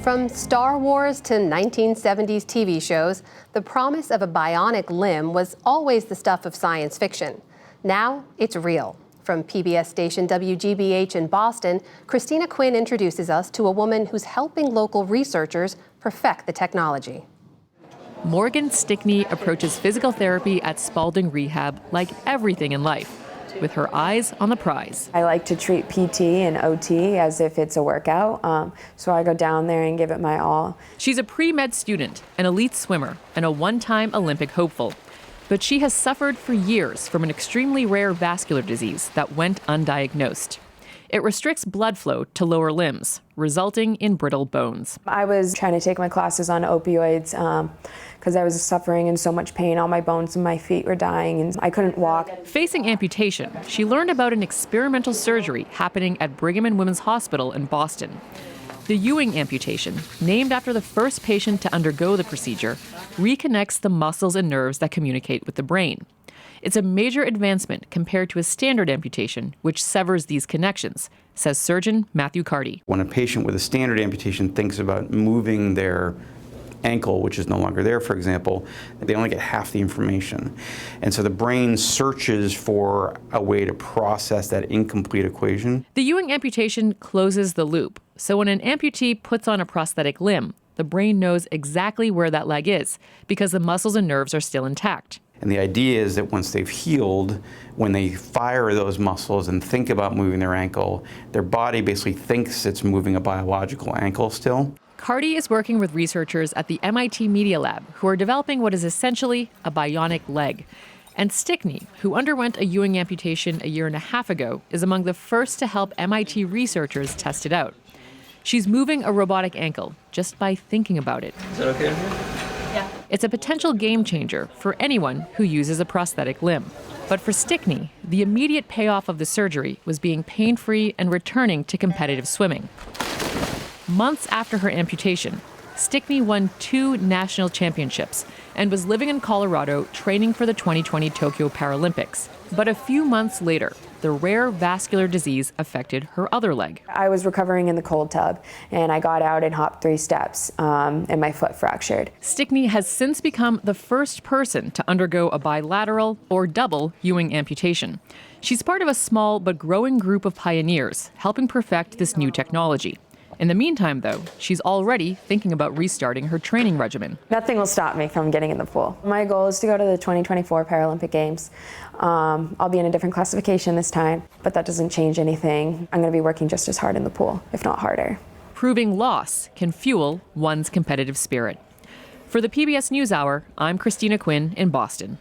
From Star Wars to 1970s TV shows, the promise of a bionic limb was always the stuff of science fiction. Now it's real. From PBS station WGBH in Boston, Christina Quinn introduces us to a woman who's helping local researchers perfect the technology. Morgan Stickney approaches physical therapy at Spalding Rehab like everything in life, with her eyes on the prize. I like to treat PT and OT as if it's a workout, so I go down there and give it my all. She's a pre-med student, an elite swimmer, and a one-time Olympic hopeful. But she has suffered for years from an extremely rare vascular disease that went undiagnosed. It restricts blood flow to lower limbs, resulting in brittle bones. I was trying to take my classes on opioids because I was suffering in so much pain. All my bones in my feet were dying and I couldn't walk. Facing amputation, she learned about an experimental surgery happening at Brigham and Women's Hospital in Boston. The Ewing amputation, named after the first patient to undergo the procedure, reconnects the muscles and nerves that communicate with the brain. It's a major advancement compared to a standard amputation, which severs these connections, says surgeon Matthew Carty. When a patient with a standard amputation thinks about moving their ankle, which is no longer there, for example, they only get half the information. And so the brain searches for a way to process that incomplete equation. The Ewing amputation closes the loop. So when an amputee puts on a prosthetic limb, the brain knows exactly where that leg is because the muscles and nerves are still intact. And the idea is that once they've healed, when they fire those muscles and think about moving their ankle, their body basically thinks it's moving a biological ankle still. Carty is working with researchers at the MIT Media Lab who are developing what is essentially a bionic leg. And Stickney, who underwent a Ewing amputation a year and a half ago, is among the first to help MIT researchers test it out. She's moving a robotic ankle just by thinking about it. Is that okay? Yeah. It's a potential game changer for anyone who uses a prosthetic limb. But for Stickney, the immediate payoff of the surgery was being pain-free and returning to competitive swimming. Months after her amputation, Stickney won 2 national championships and was living in Colorado training for the 2020 Tokyo Paralympics. But a few months later, the rare vascular disease affected her other leg. I was recovering in the cold tub and I got out and hopped 3 steps and my foot fractured. Stickney has since become the first person to undergo a bilateral or double Ewing amputation. She's part of a small but growing group of pioneers helping perfect this new technology. In the meantime, though, she's already thinking about restarting her training regimen. Nothing will stop me from getting in the pool. My goal is to go to the 2024 Paralympic Games. I'll be in a different classification this time, but that doesn't change anything. I'm going to be working just as hard in the pool, if not harder. Proving loss can fuel one's competitive spirit. For the PBS NewsHour, I'm Christina Quinn in Boston.